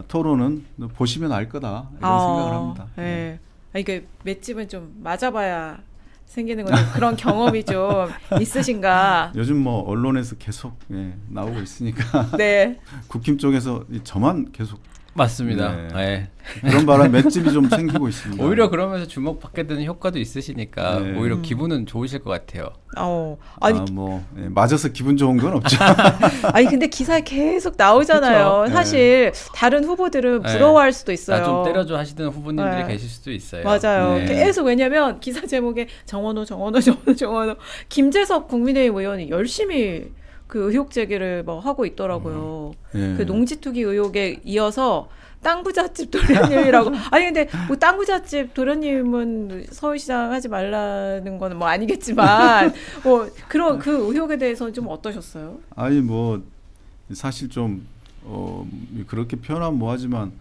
토론은 보시면 알 거다 이런 생각을 합니다. 네. 이게 맷집은 좀 맞아봐야 생기는 건데 그런 경험이 좀 있으신가? 요즘 뭐 언론에서 계속 나오고 있으니까 네. 국힘 쪽에서 저만 계속 맞습니다. 네. 네. 그런 바람 맷집이 좀 생기고 있습니다. 오히려 그러면서 주목받게 되는 효과도 있으시니까 네. 오히려 기분은 좋으실 것 같아요. 아니 맞아서 기분 좋은 건 없죠. 아니 근데 기사에 계속 나오잖아요. 그쵸? 사실 다른 후보들은 부러워할 수도 있어요. 나 좀 때려줘 하시는 후보님들이 네. 계실 수도 있어요. 맞아요. 네. 계속 왜냐면 기사 제목에 정원호 김재석 국민의힘 의원이 열심히 그 의혹 제기를 뭐 하고 있더라고요. 그 농지투기 의혹에 이어서 땅 부잣집 도련님이라고. 아니 근데 뭐 땅 부잣집 도련님은 서울시장 하지 말라는 거는 뭐 아니겠지만 뭐 그런 그 의혹에 대해서는 좀 어떠셨어요? 아니 뭐 사실 좀 그렇게 표현하면 뭐하지만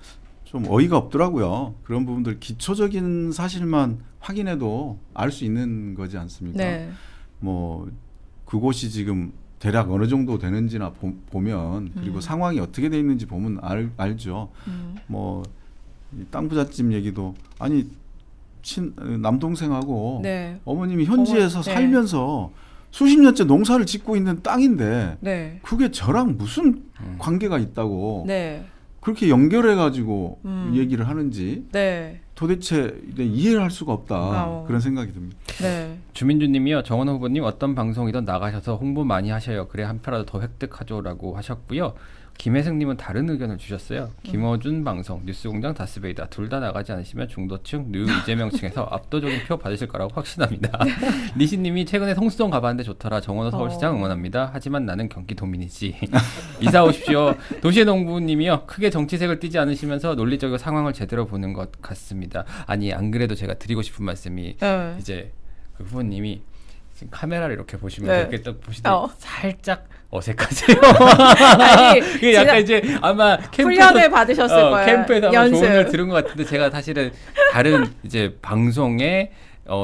좀 어이가 없더라고요. 그런 부분들 기초적인 사실만 확인해도 알 수 있는 거지 않습니까? 네. 뭐 그곳이 지금 대략 어느 정도 되는지나 보면 그리고 상황이 어떻게 돼 있는지 보면 알죠. 뭐 땅 부잣집 얘기도 아니 남동생하고 네. 어머님이 현지에서 네. 살면서 수십 년째 농사를 짓고 있는 땅인데 네. 그게 저랑 무슨 관계가 있다고 네. 그렇게 연결해가지고 얘기를 하는지 네. 도대체 이해를 할 수가 없다 그런 생각이 듭니다. 네. 주민주님이요. 정원호 후보님 어떤 방송이든 나가셔서 홍보 많이 하셔요. 그래 한 표라도 더 획득하죠라고 하셨고요. 김혜승님은 다른 의견을 주셨어요. 김어준 방송, 뉴스공장, 다스베이다 둘 다 나가지 않으시면 중도층, 뉴 이재명층에서 압도적인 표 받으실 거라고 확신합니다. 니시님이 최근에 성수동 가봤는데 좋더라. 정원호 서울시장 응원합니다. 하지만 나는 경기도민이지. 이사 오십시오. 도시의 농부님이요. 크게 정치색을 띠지 않으시면서 논리적으로 상황을 제대로 보는 것 같습니다. 아니 안 그래도 제가 드리고 싶은 말씀이 이제 그 후보님이 지금 카메라를 이렇게 보시면 이렇게 딱 보시더니 살짝 어색하세요. 아니, 그게 약간 이제 아마 훈련을 받으셨을 거예요. 캠프에서 아마 연습. 조언을 들은 것 같은데 제가 사실은 다른 이제 방송에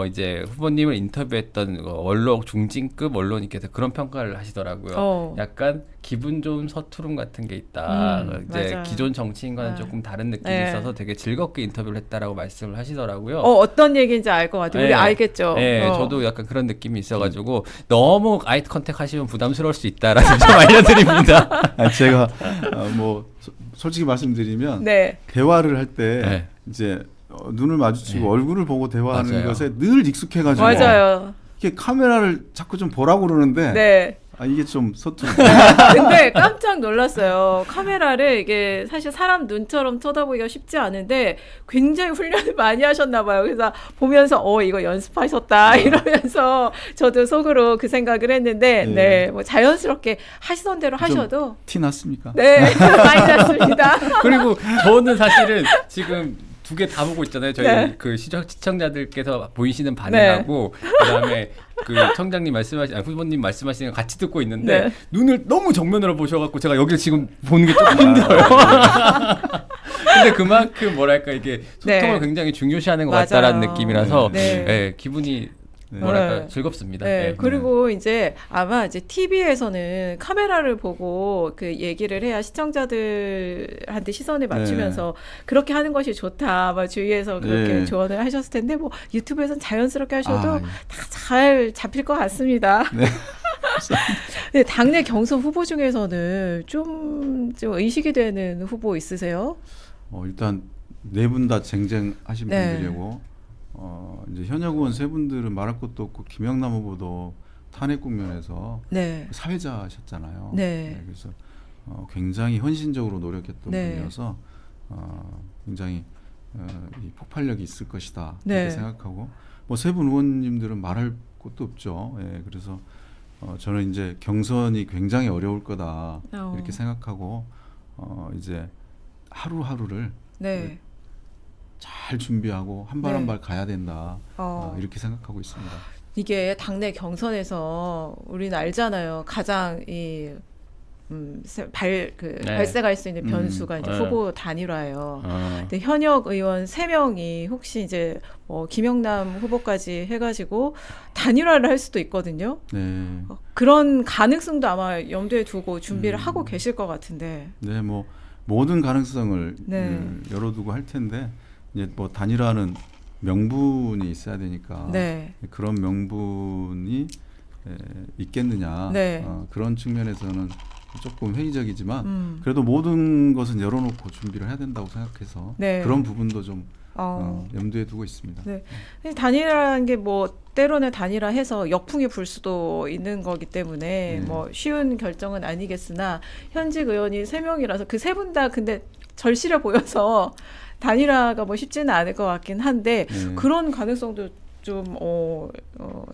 이제 후보님을 인터뷰했던 언론 중진급 언론인께서 그런 평가를 하시더라고요. 약간 기분 좋은 서투름 같은 게 있다. 이제 맞아. 기존 정치인과는 조금 다른 느낌이 있어서 되게 즐겁게 인터뷰를 했다라고 말씀을 하시더라고요. 어떤 얘기인지 알 것 같아요. 우리 알겠죠. 네, 저도 약간 그런 느낌이 있어가지고 너무 아이 컨택 하시면 부담스러울 수 있다라는 점 알려드립니다. 제가 뭐 솔직히 말씀드리면 네. 대화를 할 때 이제 눈을 마주치고 얼굴을 보고 대화하는 맞아요. 것에 늘 익숙해가지고 맞아요. 이렇게 카메라를 자꾸 좀 보라고 그러는데 네. 이게 좀 서투르. 근데 깜짝 놀랐어요. 카메라를 이게 사실 사람 눈처럼 쳐다보기가 쉽지 않은데 굉장히 훈련을 많이 하셨나 봐요. 그래서 보면서 이거 연습하셨다 이러면서 저도 속으로 그 생각을 했는데 뭐 자연스럽게 하시던 대로 하셔도 티 났습니까? 네. 많이 났습니다. 그리고 저는 사실은 지금 두 개 다 보고 있잖아요. 저희 그 시청자들께서 보이시는 반응하고 그다음에 그 청장님 후보님 말씀하시는 거 같이 듣고 있는데 눈을 너무 정면으로 보셔갖고 제가 여기를 지금 보는 게 조금 힘들어요. 근데 그만큼 뭐랄까 이게 소통을 굉장히 중요시하는 것 같다라는 느낌이라서 기분이 뭐랄까 즐겁습니다. 그리고 이제 아마 이제 TV에서는 카메라를 보고 그 얘기를 해야 시청자들한테 시선을 맞추면서 그렇게 하는 것이 좋다. 아마 주위에서 그렇게 조언을 하셨을 텐데 뭐 유튜브에서는 자연스럽게 하셔도 다 잘 잡힐 것 같습니다. 네, 당내 경선 후보 중에서는 좀 의식이 되는 후보 있으세요? 일단 네 분 다 쟁쟁하신 분들이고. 이제 현역 의원 세 분들은 말할 것도 없고 김영남 후보도 탄핵 국면에서 사회자셨잖아요. 그래서 굉장히 헌신적으로 노력했던 분이어서 굉장히 이 폭발력이 있을 것이다 이렇게 생각하고 뭐 세 분 의원님들은 말할 것도 없죠. 그래서 저는 이제 경선이 굉장히 어려울 거다 이렇게 생각하고 이제 하루하루를 잘 준비하고 한 발 한 발 가야 된다 이렇게 생각하고 있습니다. 이게 당내 경선에서 우리는 알잖아요. 가장 발생할 수 있는 변수가 이제 후보 단일화예요. 근데 현역 의원 3명이 혹시 이제 김영남 후보까지 해가지고 단일화를 할 수도 있거든요. 그런 가능성도 아마 염두에 두고 준비를 하고 계실 것 같은데. 네, 뭐 모든 가능성을 네. 열어두고 할 텐데 이제 뭐 단일화는 명분이 있어야 되니까 네. 그런 명분이 있겠느냐 네. 그런 측면에서는 조금 회의적이지만 그래도 모든 것은 열어놓고 준비를 해야 된다고 생각해서 네. 그런 부분도 좀 염두에 두고 있습니다. 네. 단일화라는 게 뭐 때로는 단일화해서 역풍이 불 수도 있는 거기 때문에 뭐 쉬운 결정은 아니겠으나 현직 의원이 3명이라서 그 세 분 다 근데 절실해 보여서 단일화가 뭐 쉽지는 않을 것 같긴 한데 그런 가능성도 좀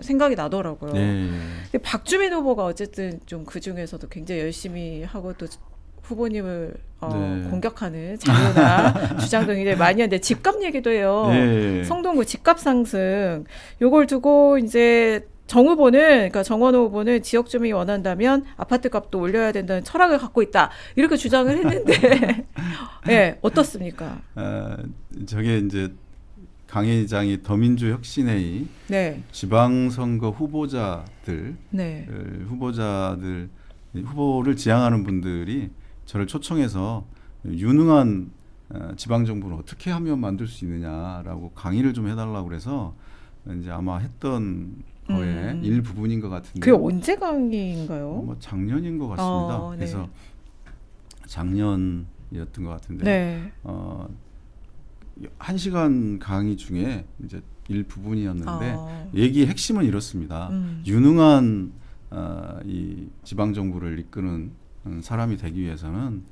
생각이 나더라고요. 근데 박주민 후보가 어쨌든 좀 그 중에서도 굉장히 열심히 하고 또 후보님을 공격하는 자료나 주장도 굉장히 많이 하는데 집값 얘기도 해요. 성동구 집값 상승 요걸 두고 이제 정 후보는 그러니까 정원호 후보는 지역 주민이 원한다면 아파트 값도 올려야 된다는 철학을 갖고 있다 이렇게 주장을 했는데 네, 어떻습니까? 저게 이제 강 회장이 더민주 혁신회의 지방선거 후보자들 후보를 지향하는 분들이 저를 초청해서 유능한 지방정부는 어떻게 하면 만들 수 있느냐라고 강의를 좀 해달라고 그래서 이제 아마 했던 거에 일부분인 것 같은데 그게 언제 강의인가요? 뭐 작년인 것 같습니다. 그래서 작년이었던 것 같은데 1시간 강의 중에 이제 일부분이었는데 얘기의 핵심은 이렇습니다. 유능한 이 지방정부를 이끄는 사람이 되기 위해서는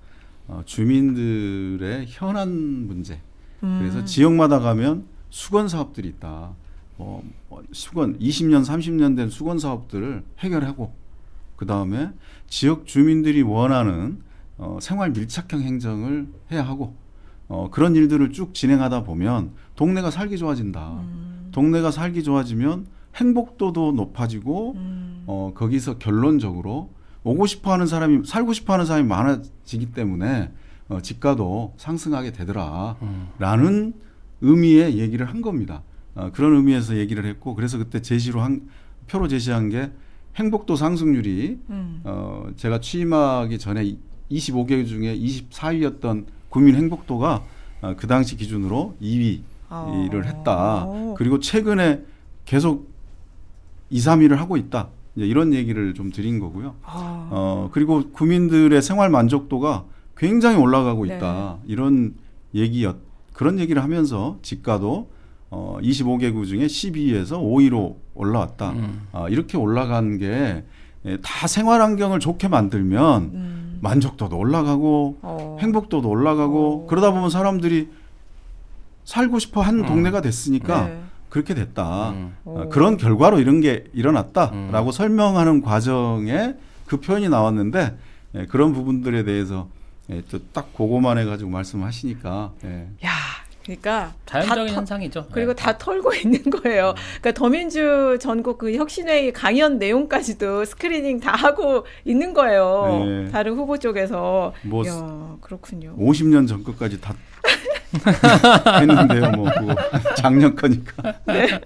주민들의 현안 문제 그래서 지역마다 가면 수건 사업들이 있다. 수건 20년 30년 된 수건 사업들을 해결하고 그 다음에 지역 주민들이 원하는 생활 밀착형 행정을 해야 하고 그런 일들을 쭉 진행하다 보면 동네가 살기 좋아진다. 동네가 살기 좋아지면 행복도도 높아지고 거기서 결론적으로 오고 싶어하는 사람이 살고 싶어하는 사람이 많아지기 때문에 집가도 상승하게 되더라라는 의미의 얘기를 한 겁니다. 그런 의미에서 얘기를 했고 그래서 그때 표로 제시한 게 행복도 상승률이 제가 취임하기 전에 25개 중에 24위였던 구민 행복도가 그 당시 기준으로 2위를 했다. 그리고 최근에 계속 2, 3위를 하고 있다. 이런 얘기를 좀 드린 거고요. 그리고 구민들의 생활 만족도가 굉장히 올라가고 있다. 이런 그런 얘기를 하면서 집가도 25개구 중에 12위에서 5위로 올라왔다. 이렇게 올라간 게 다 생활 환경을 좋게 만들면 만족도도 올라가고 행복도도 올라가고 그러다 보면 사람들이 살고 싶어 하는 동네가 됐으니까 그렇게 됐다. 그런 결과로 이런 게 일어났다라고 설명하는 과정에 그 표현이 나왔는데 그런 부분들에 대해서 딱 그거만 해가지고 말씀하시니까 야, 그러니까 자연적인 현상이죠. 그리고 다 털고 있는 거예요. 그러니까 더민주 전국 그 혁신회의 강연 내용까지도 스크리닝 다 하고 있는 거예요. 다른 후보 쪽에서. 이야, 그렇군요. 50년 전 것까지 다 했는데요, 뭐 작년 거니까. 네.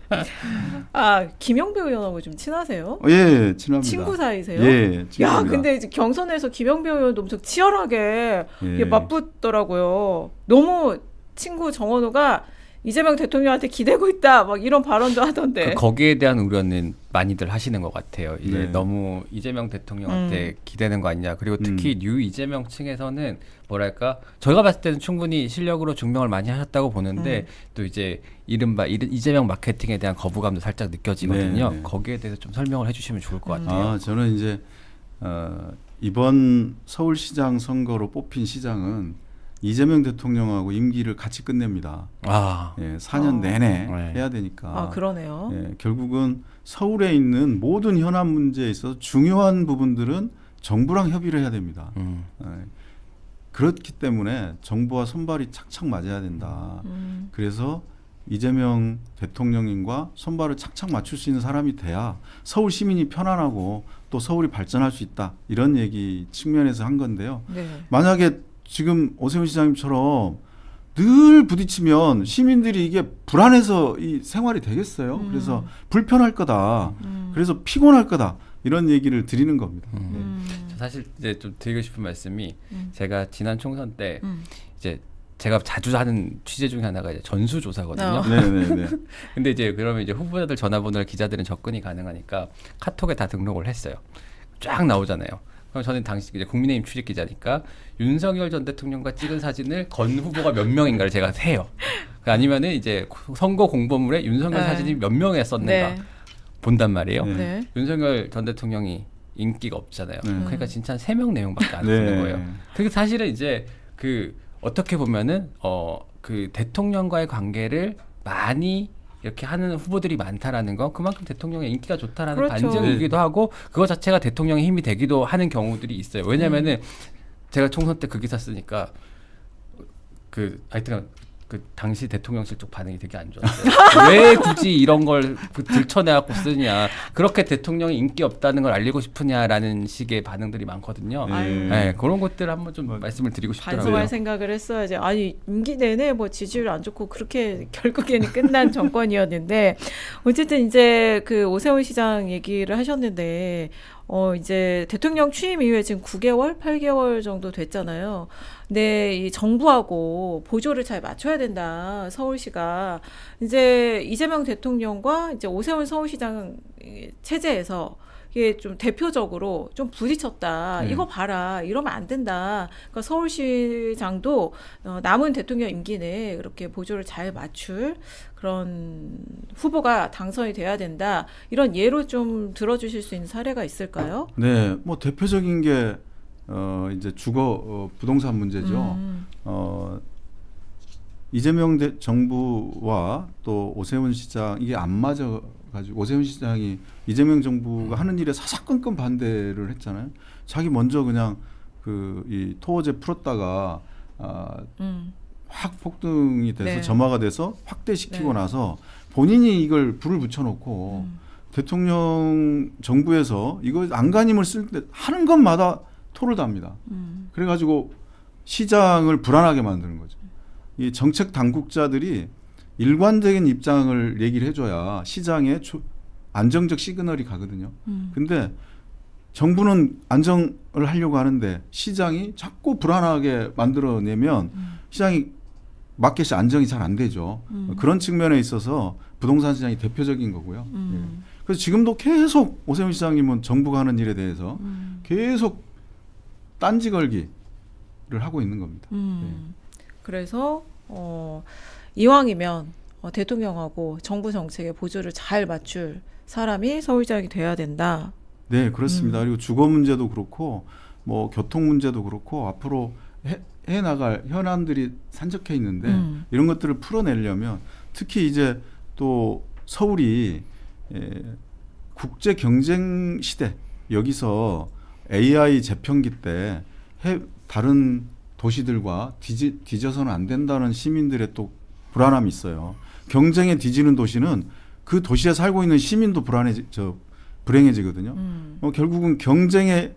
김영배 의원하고 좀 친하세요? 예, 친합니다. 친구 사이세요? 예, 친구입니다. 야, 근데 이제 경선에서 김영배 의원도 엄청 치열하게 맞붙더라고요. 너무 친구 정원호가 이재명 대통령한테 기대고 있다, 막 이런 발언도 하던데. 거기에 대한 우려는 많이들 하시는 것 같아요. 이제 너무 이재명 대통령한테 기대는 거 아니냐. 그리고 특히 뉴 이재명 층에서는 뭐랄까 저희가 봤을 때는 충분히 실력으로 증명을 많이 하셨다고 보는데 또 이제 이른바 이재명 마케팅에 대한 거부감도 살짝 느껴지거든요. 거기에 대해서 좀 설명을 해주시면 좋을 것 같아요. 저는 이제 이번 서울시장 선거로 뽑힌 시장은 이재명 대통령하고 임기를 같이 끝냅니다. 4년 내내 해야 되니까. 그러네요. 결국은 서울에 있는 모든 현안 문제에 있어서 중요한 부분들은 정부랑 협의를 해야 됩니다. 그렇기 때문에 정부와 손발이 착착 맞아야 된다. 그래서 이재명 대통령님과 손발을 착착 맞출 수 있는 사람이 돼야 서울 시민이 편안하고 또 서울이 발전할 수 있다. 이런 얘기 측면에서 한 건데요. 만약에 지금 오세훈 시장님처럼 늘 부딪히면 시민들이 이게 불안해서 이 생활이 되겠어요. 그래서 불편할 거다. 그래서 피곤할 거다. 이런 얘기를 드리는 겁니다. 사실 이제 좀 드리고 싶은 말씀이 제가 지난 총선 때 이제 제가 자주 하는 취재 중에 하나가 이제 전수조사거든요. 네네네. 근데 이제 그러면 이제 후보자들 전화번호를 기자들은 접근이 가능하니까 카톡에 다 등록을 했어요. 쫙 나오잖아요. 그럼 저는 당시 이제 국민의힘 출입 기자니까 윤석열 전 대통령과 찍은 사진을 건 후보가 몇 명인가를 제가 세요. 아니면은 이제 선거 공보물에 윤석열 네. 사진이 몇 명에 썼는가 네. 본단 말이에요. 네. 네. 윤석열 전 대통령이 인기가 없잖아요. 네. 그러니까 진짜 한 3명, 4명밖에 안 쓰는 거예요. 그게 사실은 이제 그 어떻게 보면은 그 대통령과의 관계를 많이 이렇게 하는 후보들이 많다라는 건 그만큼 대통령의 인기가 좋다라는 그렇죠. 반증이기도 하고 그거 자체가 대통령의 힘이 되기도 하는 경우들이 있어요. 왜냐면은 제가 총선 때 그 기사 쓰니까 그 하여튼 그 당시 대통령실 쪽 반응이 되게 안 좋았어요. 왜 굳이 이런 걸 들춰내갖고 쓰냐. 그렇게 대통령이 인기 없다는 걸 알리고 싶으냐라는 식의 반응들이 많거든요. 아유. 네, 그런 것들 한번 좀 말씀을 드리고 싶더라고요. 반성할 생각을 했어야지. 아니 임기 내내 뭐 지지율 안 좋고 그렇게 결국에는 끝난 정권이었는데 어쨌든 이제 그 오세훈 시장 얘기를 하셨는데 이제 대통령 취임 이후에 지금 9개월, 8개월 정도 됐잖아요. 근데 이 정부하고 보조를 잘 맞춰야 된다. 서울시가 이제 이재명 대통령과 이제 오세훈 서울시장 체제에서 이게 좀 대표적으로 좀 부딪혔다. 이거 봐라. 이러면 안 된다. 그러니까 서울시장도 남은 대통령 임기 내에 그렇게 보조를 잘 맞출 그런 후보가 당선이 돼야 된다. 이런 예로 좀 들어주실 수 있는 사례가 있을까요? 네, 뭐 대표적인 게 이제 주거 부동산 문제죠. 이재명 정부와 또 오세훈 시장 이게 안 맞아 가지고 오세훈 시장이 이재명 정부가 하는 일에 사사건건 반대를 했잖아요. 자기 먼저 그냥 그 이 토호제 풀었다가 확 폭등이 돼서 네. 점화가 돼서 확대시키고 네. 나서 본인이 이걸 불을 붙여놓고 대통령 정부에서 이거 안간힘을 쓸 때 하는 것마다 토를 답니다. 그래가지고 시장을 불안하게 만드는 거죠. 이 정책 당국자들이 일관적인 입장을 얘기를 해줘야 시장에 안정적 시그널이 가거든요. 근데 정부는 안정을 하려고 하는데 시장이 자꾸 불안하게 만들어내면 시장이 마켓이 안정이 잘 안 되죠. 그런 측면에 있어서 부동산 시장이 대표적인 거고요. 예. 그래서 지금도 계속 오세훈 시장님은 정부가 하는 일에 대해서 계속 딴지 걸기를 하고 있는 겁니다. 그래서 이왕이면 대통령하고 정부 정책에 보조를 잘 맞출 사람이 서울시장이 돼야 된다. 네, 그렇습니다. 그리고 주거 문제도 그렇고 뭐 교통 문제도 그렇고 앞으로 해 나갈 현안들이 산적해 있는데 이런 것들을 풀어내려면 특히 이제 또 서울이 국제 경쟁 시대 여기서 AI 재평기 때 다른 도시들과 뒤져서는 안 된다는 시민들의 또 불안함이 있어요. 경쟁에 뒤지는 도시는 그 도시에 살고 있는 시민도 불행해지거든요. 결국은 경쟁에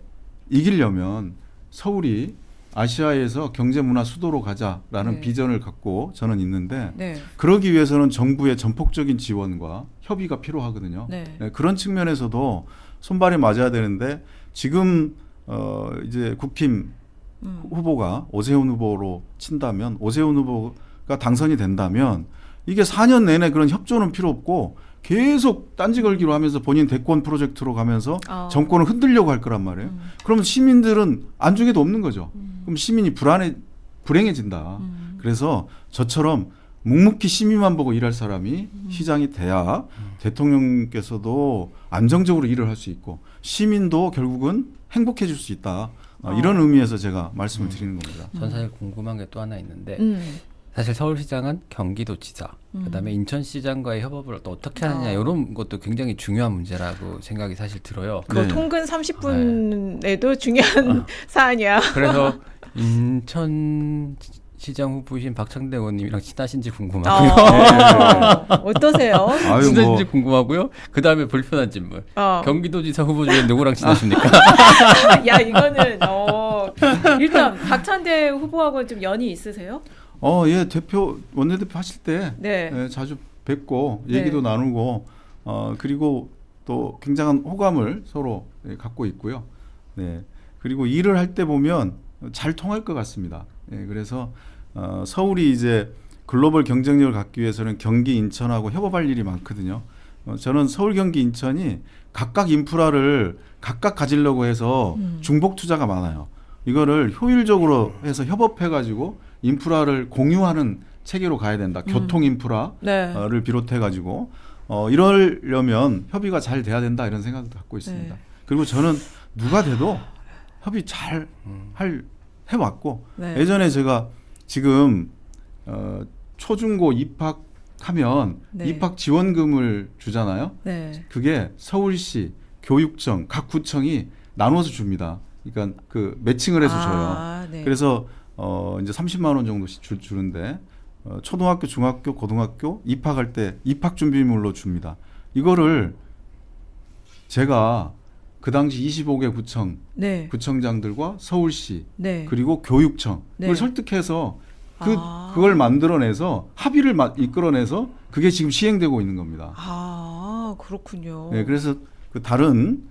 이기려면 서울이 아시아에서 경제문화 수도로 가자라는 네. 비전을 갖고 저는 있는데 네. 그러기 위해서는 정부의 전폭적인 지원과 협의가 필요하거든요. 네. 네, 그런 측면에서도 손발이 맞아야 되는데 지금 이제 국힘 후보가 오세훈 후보로 친다면 오세훈 후보가 당선이 된다면 이게 4년 내내 그런 협조는 필요 없고 계속 딴지 걸기로 하면서 본인 대권 프로젝트로 가면서 정권을 흔들려고 할 거란 말이에요. 그러면 시민들은 안중에도 없는 거죠. 그럼 시민이 불행해진다. 그래서 저처럼 묵묵히 시민만 보고 일할 사람이 시장이 돼야 대통령께서도 안정적으로 일을 할 수 있고 시민도 결국은 행복해질 수 있다. 이런 의미에서 제가 말씀을 드리는 겁니다. 전 사실 궁금한 게 또 하나 있는데 사실 서울시장은 경기도지사, 그다음에 인천시장과의 협업을 또 어떻게 하느냐 이런 것도 굉장히 중요한 문제라고 생각이 사실 들어요. 그 통근 30분에도 중요한 사안이야. 그래서 인천시장 후보이신 박창대 의원님이랑 친하신지 궁금하고요. 어떠세요? 친하신지 궁금하고요. 그다음에 불편한 질문. 경기도지사 후보 중에 누구랑 친하십니까? 야 이거는 일단 박찬대 후보하고는 좀 연이 있으세요? 예, 원내대표 하실 때 네. 예, 자주 뵙고 얘기도 나누고 그리고 또 굉장한 호감을 서로 갖고 있고요. 네. 그리고 일을 할 때 보면 잘 통할 것 같습니다. 예, 그래서 서울이 이제 글로벌 경쟁력을 갖기 위해서는 경기, 인천하고 협업할 일이 많거든요. 저는 서울, 경기, 인천이 각각 인프라를 각각 가지려고 해서 중복 투자가 많아요. 이거를 효율적으로 해서 협업해가지고 인프라를 공유하는 체계로 가야 된다. 교통 인프라를 네. 비롯해가지고 이러려면 협의가 잘 돼야 된다 이런 생각도 갖고 있습니다. 네. 그리고 저는 누가 돼도 협의 잘 해왔고 네. 예전에 제가 지금 초중고 입학하면 네. 입학 지원금을 주잖아요. 네. 그게 서울시, 교육청, 각 구청이 나눠서 줍니다. 그러니까 그 매칭을 해서 줘요. 네. 그래서 이제 30만 원 정도씩 주는데 초등학교, 중학교, 고등학교 입학할 때 입학 준비물로 줍니다. 이거를 제가 그 당시 25개 구청 네. 구청장들과 서울시 네. 그리고 교육청 네. 그걸 설득해서 그걸 만들어내서 합의를 이끌어내서 그게 지금 시행되고 있는 겁니다. 아, 그렇군요. 네, 그래서 그 다른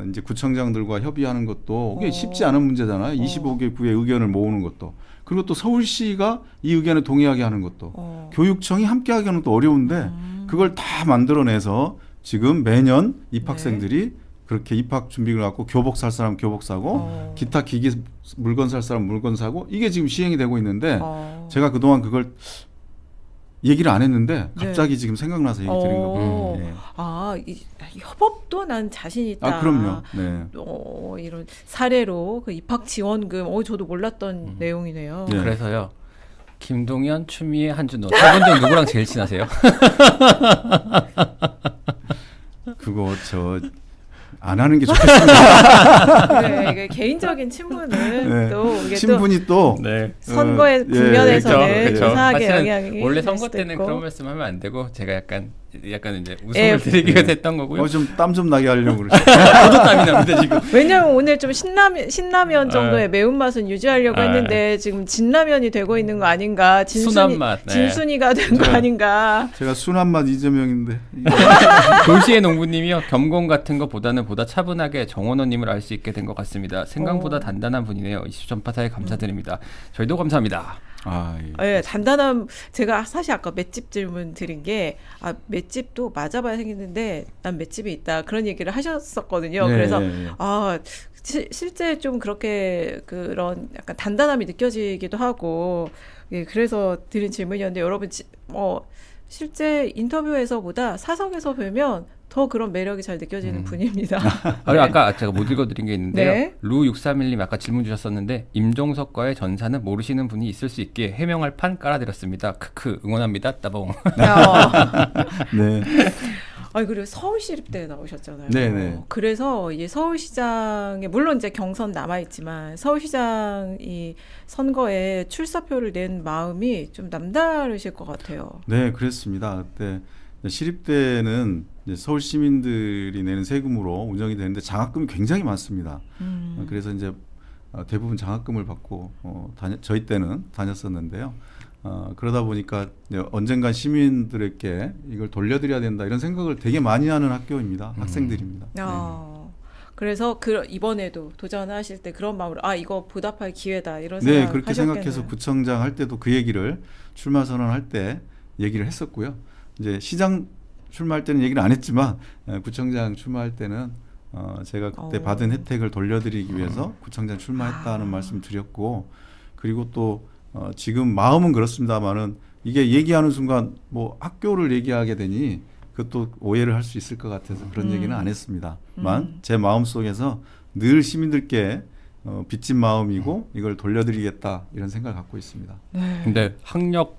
이제 구청장들과 협의하는 것도 이게 쉽지 않은 문제잖아요. 25개 구의 의견을 모으는 것도. 그리고 또 서울시가 이 의견에 동의하게 하는 것도. 교육청이 함께하게 하는 것도 어려운데 그걸 다 만들어내서 지금 매년 입학생들이 그렇게 입학 준비를 갖고 교복 살 사람 교복 사고 기타 기기 물건 살 사람 물건 사고 이게 지금 시행이 되고 있는데 제가 그동안 그걸 얘기를 안 했는데 갑자기 지금 생각나서 얘기 드린 겁니다. 네. 아, 이 협업도 난 자신 있다. 아, 그럼요. 네. 이런 사례로 그 입학 지원금, 저도 몰랐던 내용이네요. 네. 그래서요. 김동연, 추미애, 한준호 세 분 중 누구랑 제일 친하세요? 그거 안 하는 게 좋겠습니다. 네, 이게 개인적인 친분은 또 이게 친분이 또 네. 선거의 국면에서는 그렇죠. 유사하게 사실은 영향이 원래 될 선거 수도 때는 있고. 그런 말씀하면 안 되고 제가 약간 이제 웃음을 드리기 위해서 했던 거고요. 좀 땀 좀 나게 하려고 그러죠. 저도 땀이 납니다 지금. 왜냐면 오늘 좀 신라면 정도의 매운맛은 유지하려고 했는데 지금 진라면이 되고 있는 거 아닌가? 순한 맛. 네. 진순이가 된 거 아닌가? 제가 순한 맛 이재명인데. 도시의 농부님이요. 겸공 같은 것보다는 보다 차분하게 정원호님을 알 수 있게 된 것 같습니다. 생각보다 단단한 분이네요. 이슈 전파사에 감사드립니다. 저희도 감사합니다. 네, 단단한 제가 사실 아까 맷집 질문 드린 게 맷집도 맞아봐야 생겼는데 난 맷집이 있다 그런 얘기를 하셨었거든요. 네, 그래서 네. 실제 좀 그렇게 그런 약간 단단함이 느껴지기도 하고 그래서 드린 질문이었는데 여러분 실제 인터뷰에서보다 사석에서 뵈면 더 그런 매력이 잘 느껴지는 분입니다. 아까 제가 못 읽어드린 게 있는데요. 네. 루631님 아까 질문 주셨었는데 임종석과의 전사는 모르시는 분이 있을 수 있게 해명할 판 깔아드렸습니다. 크크 응원합니다. 따봉. 네. 그리고 서울시립대에 나오셨잖아요. 네네. 그래서 이 서울시장에 물론 이제 경선 남아 있지만 서울시장이 선거에 출사표를 낸 마음이 좀 남다르실 것 같아요. 네, 그랬습니다. 그때 시립대는 이제 서울 시민들이 내는 세금으로 운영이 되는데 장학금이 굉장히 많습니다. 그래서 이제 대부분 장학금을 받고 저희 때는 다녔었는데요. 그러다 보니까 언젠간 시민들에게 이걸 돌려드려야 된다 이런 생각을 되게 많이 하는 학교입니다. 학생들입니다. 그래서 이번에도 도전하실 때 그런 마음으로 이거 보답할 기회다 이런 네, 생각 그렇게 하셨겠네요. 생각해서 구청장 할 때도 그 얘기를 출마 선언할 때 얘기를 했었고요. 이제 시장 출마할 때는 얘기를 안 했지만 구청장 출마할 때는 제가 그때 받은 혜택을 돌려드리기 위해서 구청장 출마했다는 말씀 드렸고 그리고 또 지금 마음은 그렇습니다만은 이게 얘기하는 순간 학교를 얘기하게 되니 그것도 오해를 할 수 있을 것 같아서 그런 얘기는 안 했습니다만 제 마음 속에서 늘 시민들께 빚진 마음이고 이걸 돌려드리겠다 이런 생각을 갖고 있습니다. 근데 학력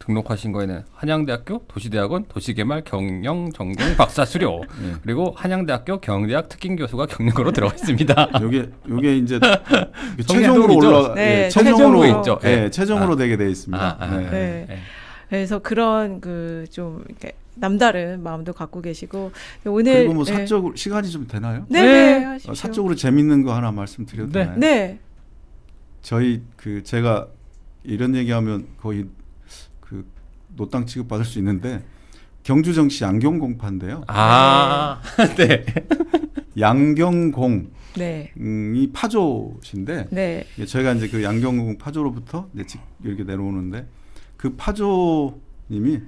등록하신 거에는 한양대학교 도시대학원 도시개발 경영 전공 박사 수료 그리고 한양대학교 경영대학 특임 교수가 경력으로 들어가 있습니다. 요게 이제 최종으로 최종으로 있죠. 최종으로 되게 돼 있습니다. 그래서 그런 좀 이렇게 남다른 마음도 갖고 계시고 오늘 그리고 사적으로 시간이 좀 되나요? 네. 사적으로 재밌는 거 하나 말씀드려도 되나요? 네. 저희 제가 이런 얘기하면 거의 노땅 취급 받을 수 있는데 경주정시 양경공파인데요. 네. 양경공 네. 이 파조신데 네. 저희가 이제 그 양경궁 파조로부터 이제 이렇게 내려오는데 그 파조님이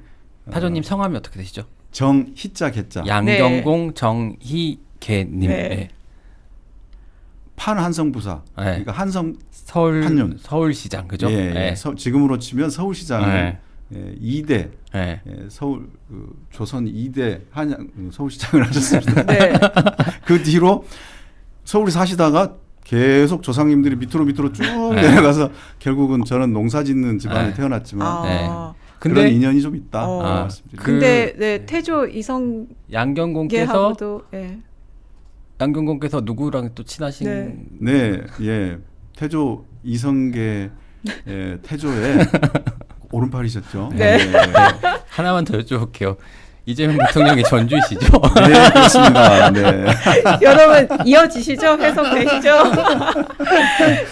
파조님 성함이 어떻게 되시죠? 정희자 개자 양경공 정희개님. 네. 네. 판한성부사 네. 그러니까 한성 서울 판륜. 서울시장 그죠? 예, 네. 지금으로 치면 서울시장을 네. 2대 네. 서울 조선 2대 한양 서울시장을 하셨습니다. 네. 그 뒤로 서울에 사시다가 계속 조상님들이 밑으로 쭉 네. 내려가서 결국은 저는 농사짓는 집안에 네. 태어났지만 아. 그런 근데 인연이 좀 있다. 어. 말씀드립니다. 근데 네, 태조 양경공께서 이성계하고도 예. 양경공께서 누구랑 또 친하신? 네. 네, 예, 태조 이성계 태조의 오른팔이셨죠. 네. 하나만 더 여쭤볼게요. 이재명 대통령이 전주시죠? 네, 그렇습니다. 네. 여러분 이어지시죠? 해석되시죠?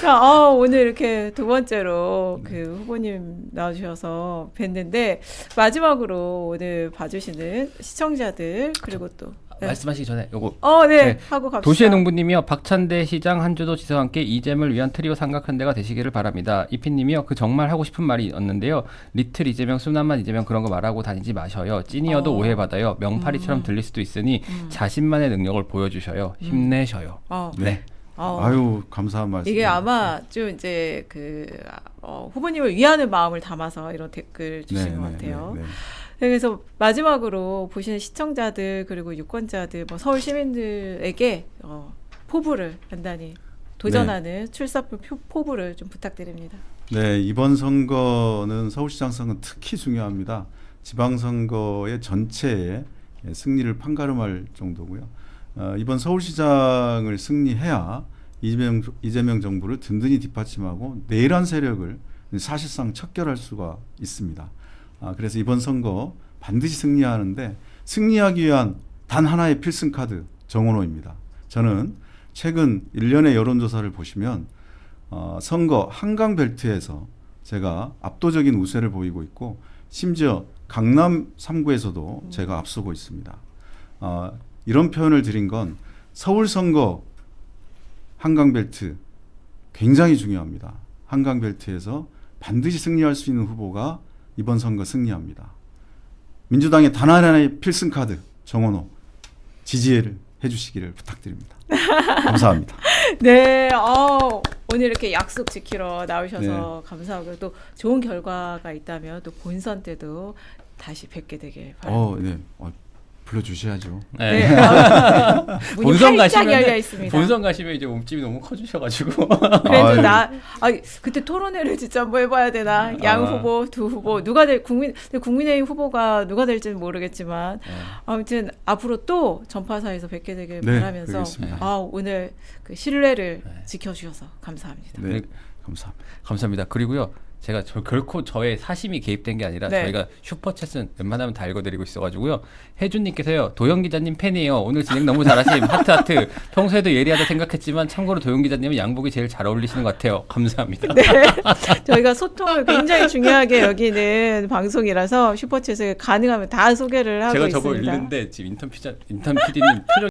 자, 오늘 이렇게 두 번째로 그 후보님 나와주셔서 뵀는데 마지막으로 오늘 봐주시는 시청자들 그리고 또 말씀하시기 전에 요거 네. 네. 하고 갑시다. 도시의 농부님이요. 박찬대 시장 한주도 지사와 함께 이재명을 위한 트리오 삼각현대가 되시기를 바랍니다. 이피님이요. 그 정말 하고 싶은 말이 있는데요. 리틀 이재명, 순한만 이재명 그런 거 말하고 다니지 마셔요. 찐이어도 오해받아요. 명파리처럼 들릴 수도 있으니 자신만의 능력을 보여주셔요. 힘내셔요. 네. 어. 아유, 감사한 말씀. 이게 아마 좀 이제 그 후보님을 위하는 마음을 담아서 이런 댓글 주신 것 같아요. 네. 그래서 마지막으로 보시는 시청자들 그리고 유권자들 뭐 서울 시민들에게 포부를 간단히 도전하는 출사표 포부를 좀 부탁드립니다. 네, 이번 선거는 서울시장 선거는 특히 중요합니다. 지방선거의 전체의 승리를 판가름할 정도고요. 이번 서울시장을 승리해야 이재명 정부를 든든히 뒷받침하고 내란 세력을 사실상 척결할 수가 있습니다. 그래서 이번 선거 반드시 승리하는데 승리하기 위한 단 하나의 필승 카드 정원호입니다. 저는 최근 1년의 여론조사를 보시면 선거 한강 벨트에서 제가 압도적인 우세를 보이고 있고 심지어 강남 3구에서도 제가 앞서고 있습니다. 이런 표현을 드린 건 서울 선거 한강 벨트 굉장히 중요합니다. 한강 벨트에서 반드시 승리할 수 있는 후보가 이번 선거 승리합니다. 민주당의 단 하나의 필승 카드 정원호 지지를 해주시기를 부탁드립니다. 감사합니다. 네, 오늘 이렇게 약속 지키러 나오셔서 감사하고 또 좋은 결과가 있다면 또 본선 때도 다시 뵙게 되길 바랍니다. 네. 불러주셔야죠. 네. 문이 본선 활짝 가시면은- 열려 있습니다. 본선 가시면 이제 몸집이 너무 커주셔가지고 그래도 그때 토론회를 진짜 한번 해봐야 되나? 양 후보, 두 후보 누가 국민의힘 후보가 누가 될지는 모르겠지만 아무튼 앞으로 또 전파사에서 뵙게 되길 바라면서 그러겠습니다. 오늘 그 신뢰를 지켜주셔서 감사합니다. 네, 감사합니다. 감사합니다. 그리고요. 제가 결코 저의 사심이 개입된 게 아니라 저희가 슈퍼챗은 웬만하면 다 읽어드리고 있어가지고요. 혜준님께서요. 도영 기자님 팬이에요. 오늘 진행 너무 잘하심. 하트. 평소에도 예리하다 생각했지만 참고로 도영 기자님은 양복이 제일 잘 어울리시는 것 같아요. 감사합니다. 네, 저희가 소통을 굉장히 중요하게 여기는 방송이라서 슈퍼챗을 가능하면 다 소개를 하고 제가 있습니다. 저거 읽는데 지금 인턴 PD님 표정